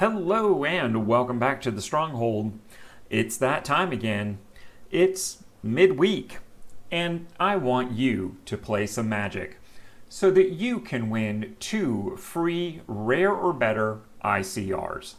Hello and welcome back to the Stronghold. It's that time again. It's midweek, and I want you to play some Magic so that you can win 2 free rare or better ICRs.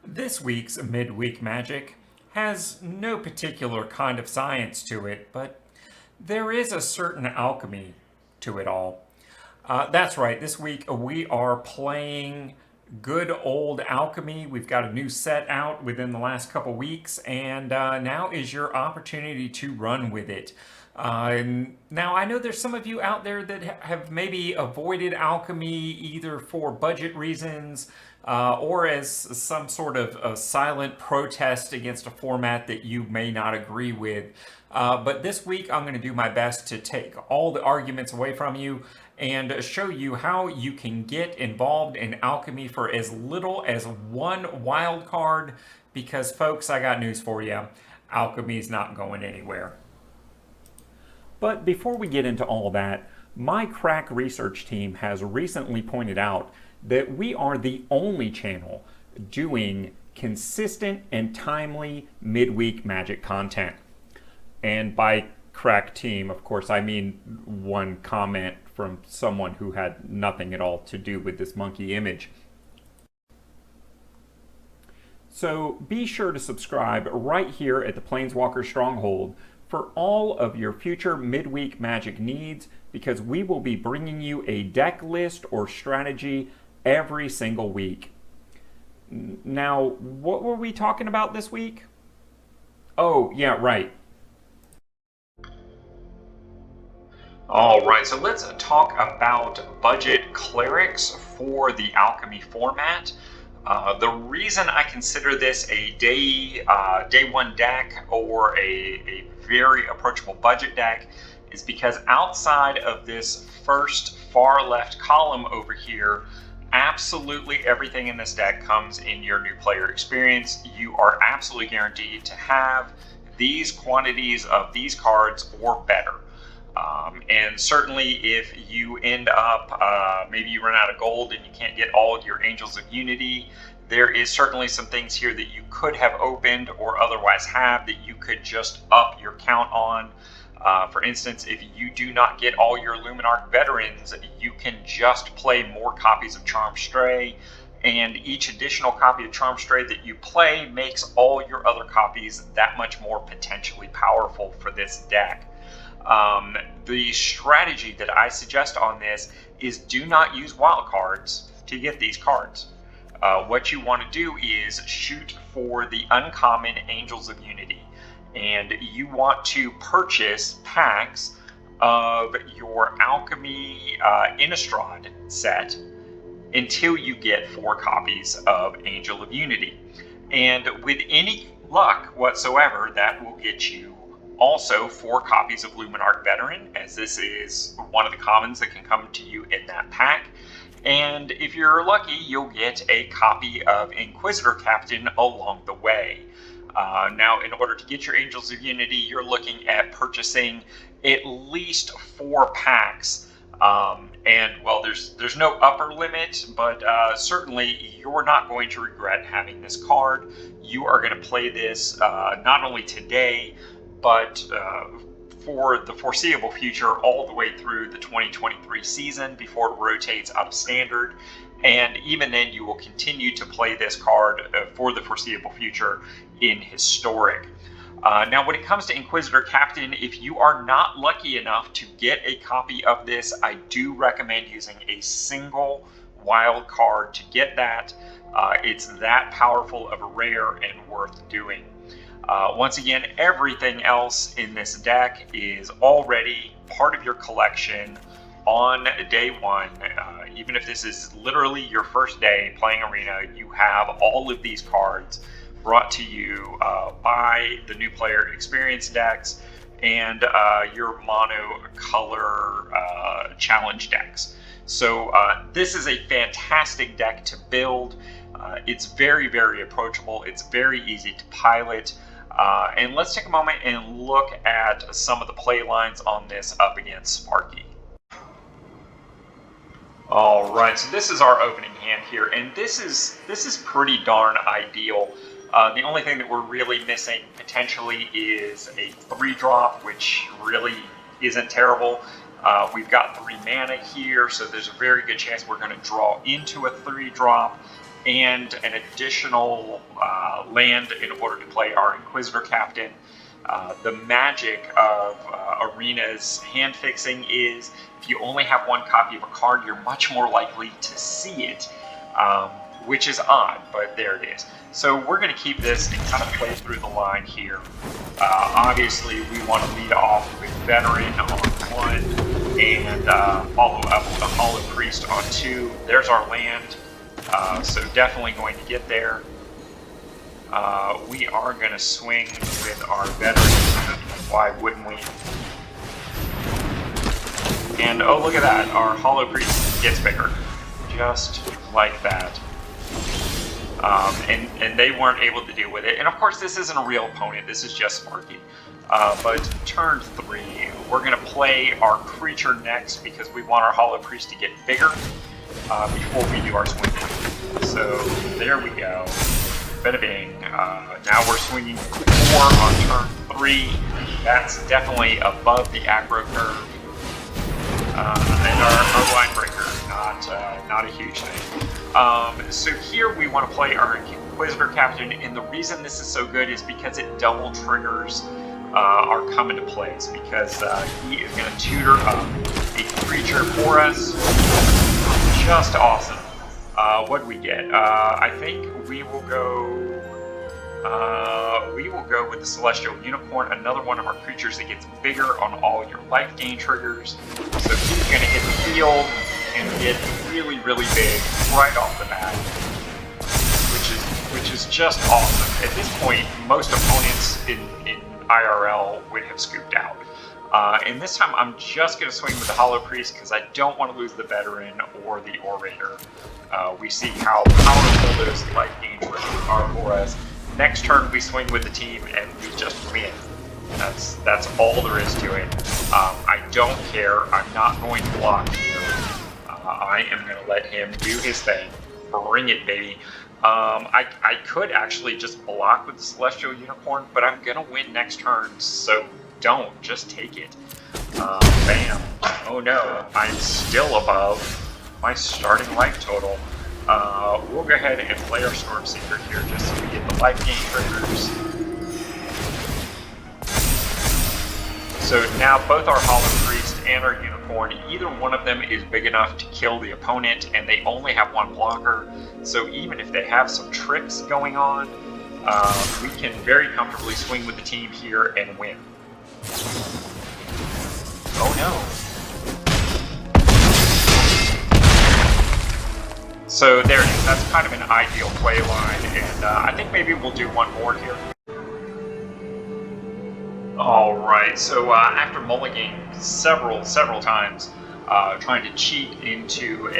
This week's midweek Magic has no particular kind of science to it, but there is a certain alchemy to it all. That's right, this week we are playing good old alchemy. We've got a new set out within the last couple weeks, and now is your opportunity to run with it. Now, I know there's some of you out there that have maybe avoided alchemy either for budget reasons or as some sort of a silent protest against a format that you may not agree with. But this week, I'm going to do my best to take all the arguments away from you and show you how you can get involved in alchemy for as little as 1 wild card, because folks, I got news for you. Alchemy's not going anywhere. But before we get into all that, my crack research team has recently pointed out that we are the only channel doing consistent and timely midweek Magic content. And by crack team, of course, I mean one comment from someone who had nothing at all to do with this monkey image. So be sure to subscribe right here at the Planeswalker Stronghold for all of your future midweek Magic needs, because we will be bringing you a deck list or strategy every single week. Now, what were we talking about this week? Oh, yeah, right. All right, so let's talk about budget Clerics for the Alchemy format. The reason I consider this a day 1 deck or a very approachable budget deck is because outside of this first far left column over here, absolutely everything in this deck comes in your new player experience. You are absolutely guaranteed to have these quantities of these cards or better. And certainly if you end up, maybe you run out of gold and you can't get all of your Angels of Unity, there is certainly some things here that you could have opened or otherwise have that you could just up your count on. For instance, if you do not get all your Luminarch veterans, you can just play more copies of Charm Stray, and each additional copy of Charm Stray that you play makes all your other copies that much more potentially powerful for this deck. The strategy that I suggest on this is do not use wildcards to get these cards. What you want to do is shoot for the uncommon Angels of Unity, and you want to purchase packs of your Alchemy Innistrad set until you get 4 copies of Angel of Unity. And with any luck whatsoever, that will get you also 4 copies of Luminarch Veteran, as this is one of the commons that can come to you in that pack. And if you're lucky, you'll get a copy of Inquisitor Captain along the way. Now, in order to get your Angels of Unity, you're looking at purchasing at least 4 packs. And, well, there's no upper limit, but certainly you're not going to regret having this card. You are going to play this not only today, but for the foreseeable future, all the way through the 2023 season before it rotates out of Standard. And even then, you will continue to play this card for the foreseeable future in Historic. Now, when it comes to Inquisitor Captain, if you are not lucky enough to get a copy of this, I do recommend using a single wild card to get that. It's that powerful of a rare and worth doing. Once again, everything else in this deck is already part of your collection on day 1. Even if this is literally your first day playing Arena, you have all of these cards brought to you by the new player experience decks and your mono color challenge decks. So this is a fantastic deck to build. It's very, very approachable. It's very easy to pilot. And let's take a moment and look at some of the play lines on this up against Sparky. All right, so this is our opening hand here, and this is pretty darn ideal. The only thing that we're really missing potentially is a 3-drop, which really isn't terrible. We've got 3 mana here, so there's a very good chance we're going to draw into a 3-drop and an additional land in order to play our Inquisitor Captain. The magic of Arena's hand fixing is if you only have 1 copy of a card, you're much more likely to see it, which is odd, but there it is. So we're going to keep this and kind of play through the line here. Obviously, we want to lead off with Veteran on 1 and follow up with a Hollow Priest on 2. There's our land, so definitely going to get there. We are going to swing with our Veteran. Why wouldn't we? And oh, look at that. Our Hollow Priest gets bigger. Just like that. And they weren't able to deal with it. And of course, this isn't a real opponent. This is just Sparky. But turn 3, we're going to play our creature next because we want our Hollow Priest to get bigger before we do our swing. So there we go. Bada bing. Now we're swinging 4 on turn 3. That's definitely above the aggro curve. And our line breaker, not a huge thing. So here we want to play our Inquisitor Captain, and the reason this is so good is because it double triggers our come into plays, because he is going to tutor up a creature for us. Just awesome. What do we get? I think we will go with the Celestial Unicorn, another one of our creatures that gets bigger on all your life gain triggers. So he's going to hit the field and get really, really big right off the bat, which is just awesome. At this point, most opponents in IRL would have scooped out. And this time I'm just going to swing with the Hollow Priest because I don't want to lose the Veteran or the Orator. We see how powerful those life gain triggers are for us. Next turn we swing with the team and we just win. That's all there is to it. I don't care. I'm not going to block here. I am going to let him do his thing. Bring it, baby. I could actually just block with the Celestial Unicorn, but I'm going to win next turn, so don't. Just take it. Bam. Oh no, I'm still above my starting life total. We'll go ahead and play our Stormseeker here just so we get the life gain triggers. So now both our Hollow Priest and our Unicorn, either one of them is big enough to kill the opponent, and they only have 1 blocker. So even if they have some tricks going on, we can very comfortably swing with the team here and win. Oh no. So there it is. That's kind of an ideal play line, and I think maybe we'll do one more here. All right. So after mulliganing several times, trying to cheat into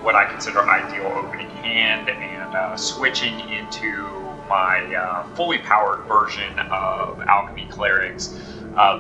what I consider ideal opening hand, and switching into my fully powered version of Alchemy Clerics,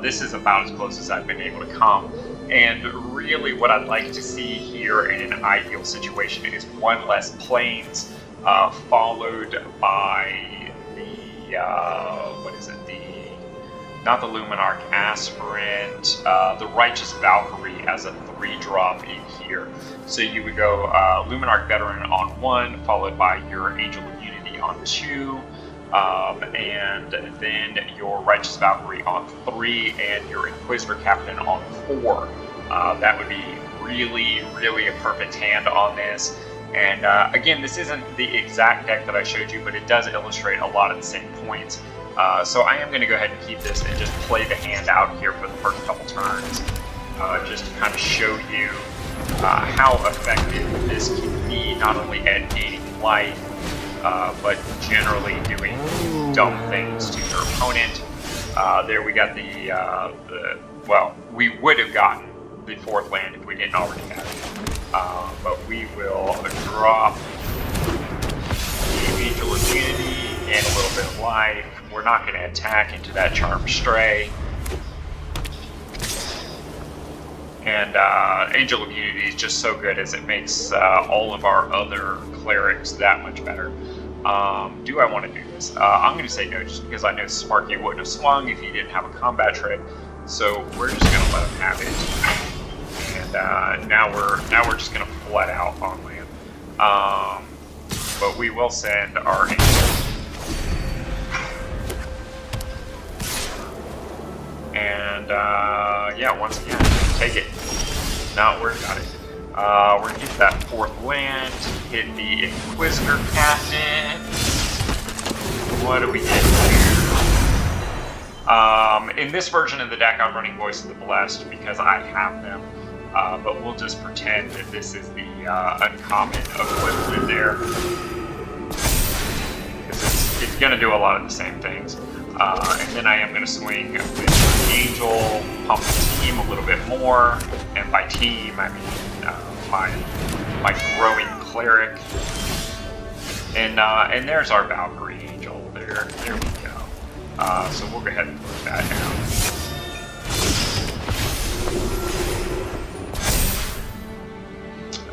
this is about as close as I've been able to come. And really what I'd like to see here in an ideal situation is 1 less planes, followed by the, not the Luminarch Aspirant, the Righteous Valkyrie as a 3-drop in here. So you would go Luminarch Veteran on 1, followed by your Angel of Unity on 2, and then your Righteous Valkyrie on 3, and your Inquisitor Captain on 4. That would be really, really a perfect hand on this. And again, this isn't the exact deck that I showed you, but it does illustrate a lot of the same points. So I am going to go ahead and keep this and just play the hand out here for the first couple turns, just to kind of show you how effective this can be, not only at gaining life, but generally doing dumb things to your opponent. There we got well, we would have gotten the 4th land if we didn't already have it. But we will drop the Angel of Unity and a little bit of life. We're not going to attack into that Charmed Stray. And Angel of Unity is just so good as it makes all of our other clerics that much better. Do I want to do this? I'm going to say no, just because I know Sparky wouldn't have swung if he didn't have a combat trick. So we're just going to let him have it. And now we're just going to flat out on land. But we will send our Angel. And yeah, once again, take it. Not worried about it. We're gonna get that 4th land, hit the Inquisitor Captain. What do we get here? In this version of the deck, I'm running Voice of the Blessed because I have them. But we'll just pretend that this is the uncommon equivalent there. Because it's gonna do a lot of the same things. And then I am going to swing with Angel, pump the team a little bit more, and by team I mean my growing cleric. And there's our Valkyrie Angel. There we go. So we'll go ahead and put that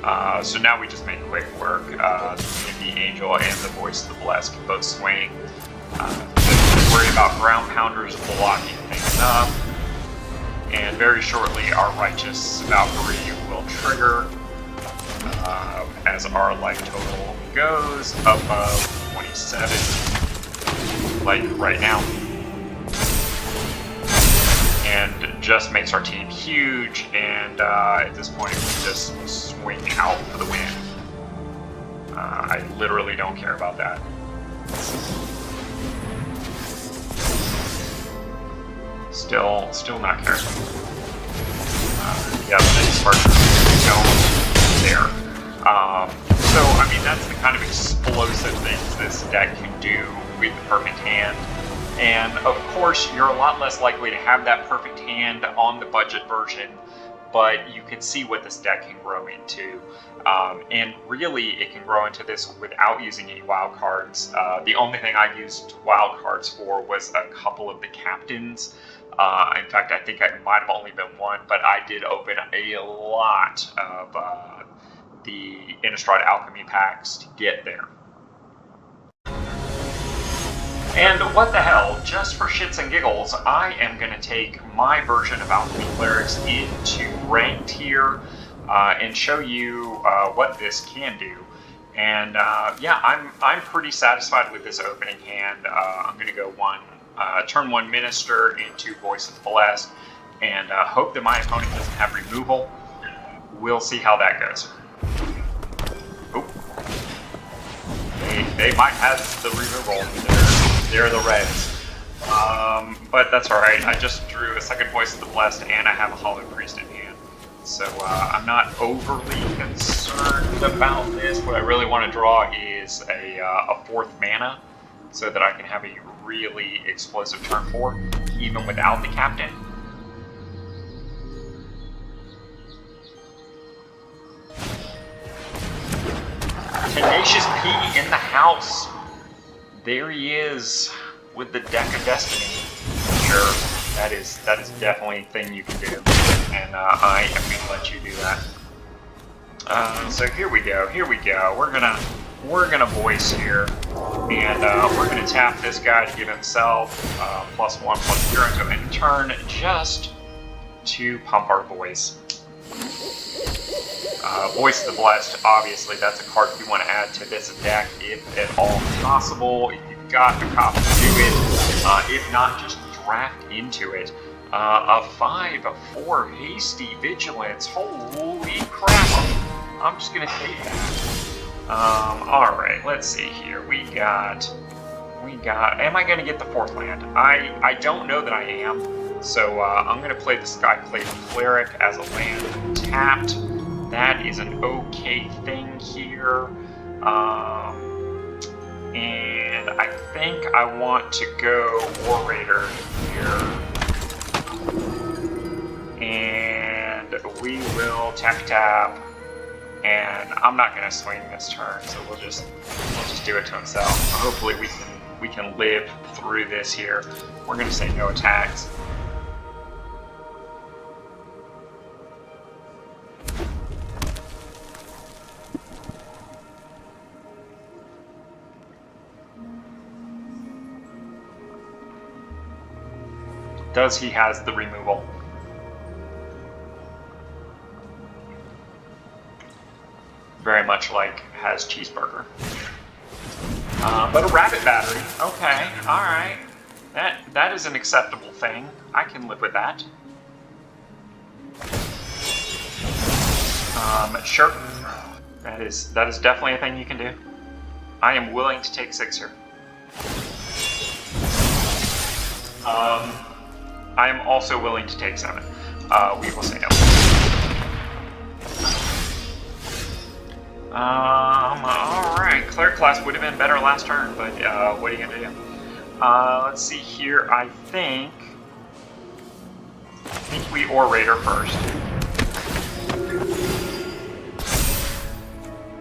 down. So now we just make quick work. The Angel and the Voice of the Blessed can both swing. Worry about ground pounders blocking things up, and very shortly our righteous Valkyrie will trigger as our life total goes above 27, like right now, and just makes our team huge. And at this point, we just swing out for the win. I literally don't care about that. Still not caring. Yeah, this part don't there. So I mean, that's the kind of explosive things this deck can do with the perfect hand. And of course, you're a lot less likely to have that perfect hand on the budget version, but you can see what this deck can grow into. And really, it can grow into this without using any wild cards. The only thing I used wild cards for was a couple of the captains. In fact, I think I might have only been one, but I did open a lot of the Innistrad Alchemy packs to get there. And what the hell, just for shits and giggles, I am going to take my version of Alchemy Clerics into ranked here and show you what this can do. And yeah, I'm pretty satisfied with this opening hand. I'm going to go turn 1 Minister into Voice of the Blessed, and hope that my opponent doesn't have removal. We'll see how that goes. Oop. They might have the removal. They're the Reds. But that's alright. I just drew a 2nd Voice of the Blessed, and I have a Hollow Priest in hand. So I'm not overly concerned about this. What I really want to draw is a 4th mana, so that I can have a really explosive turn 4, even without the captain. Tenacious P in the house. There he is with the Deck of Destiny. Sure, that is definitely a thing you can do, and I am going to let you do that. So here we go. We're gonna voice here, and we're gonna tap this guy to give himself +1/+0 to end turn, just to pump our voice. Voice of the Blessed, obviously that's a card we want to add to this deck if at all possible. If you've got the copy to do it, if not, just draft into it. A 5/4 hasty vigilance. Holy crap! I'm just gonna take that. Alright, let's see here. We got, am I gonna get the 4th land? I don't know that I am, so I'm gonna play the Skyclave Cleric as a land tapped. That is an okay thing here. And I think I want to go War Raider here. And we will tap. And I'm not going to swing this turn, so we'll just do it to himself. Hopefully we can live through this here. We're going to say no attacks. Does he has the removal? Very much like has cheeseburger. But a rabbit battery. Okay, all right. That is an acceptable thing. I can live with that. Sure. That is definitely a thing you can do. I am willing to take 6 here. I am also willing to take 7. We will say no. Alright, Cleric class would have been better last turn, but what are you gonna do? Let's see here, I think we Orator first.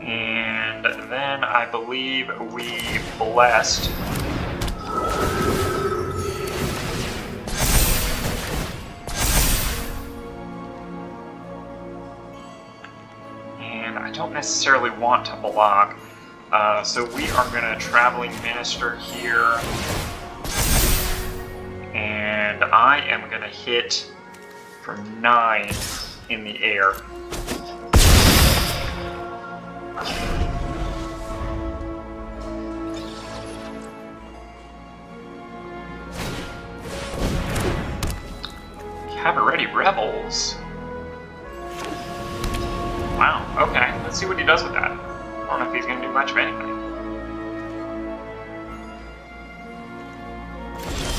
And then I believe we Blessed. And I don't necessarily want to block. So we are going to Traveling Minister here. And I am going to hit for 9 in the air. Cabaret Rebels. Wow, okay, let's see what he does with that. I don't know if he's going to do much of anything.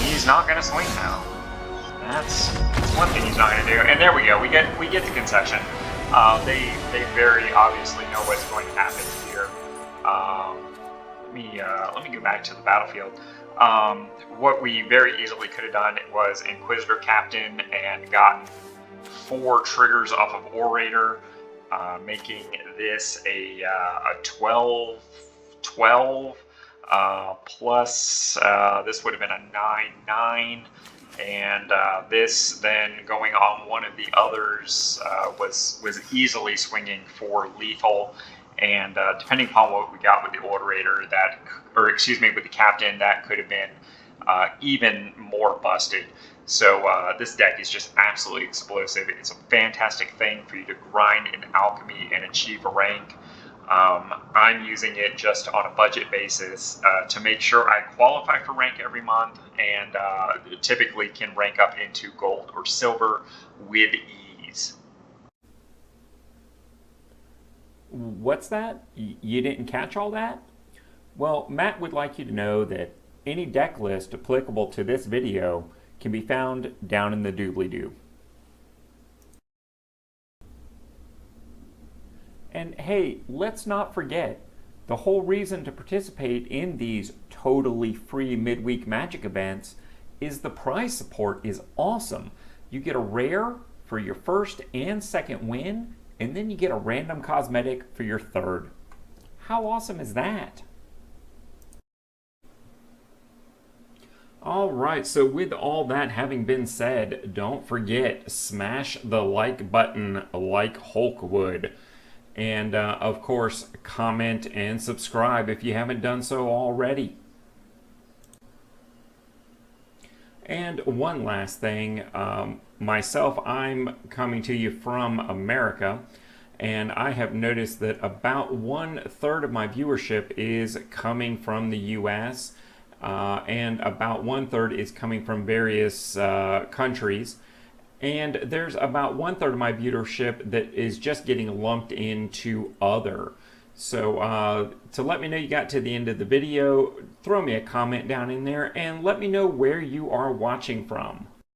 He's not going to swing now. That's one thing he's not going to do. And there we go, we get the concession. They very obviously know what's going to happen here. Let me go back to the battlefield. What we very easily could have done was Inquisitor Captain and gotten 4 triggers off of Orator, making this a 12, plus this would have been a 9, and this then going on one of the others was easily swinging for lethal. And depending upon what we got with the Orator, with the Captain, that could have been even more busted. So this deck is just absolutely explosive. It's a fantastic thing for you to grind in Alchemy and achieve a rank. I'm using it just on a budget basis to make sure I qualify for rank every month, and typically can rank up into gold or silver with ease. What's that? You didn't catch all that? Well, Matt would like you to know that any deck list applicable to this video can be found down in the doobly-doo. And hey, let's not forget, the whole reason to participate in these totally free midweek Magic events is the prize support is awesome. You get a rare for your first and second win, and then you get a random cosmetic for your third. How awesome is that? Alright, so with all that having been said, don't forget, smash the like button like Hulk would. And of course, comment and subscribe if you haven't done so already. And one last thing, myself, I'm coming to you from America, and I have noticed that about 1/3 of my viewership is coming from the US, and about 1/3 is coming from various countries. And there's about 1/3 of my viewership that is just getting lumped into other. So to let me know you got to the end of the video, throw me a comment down in there and let me know where you are watching from.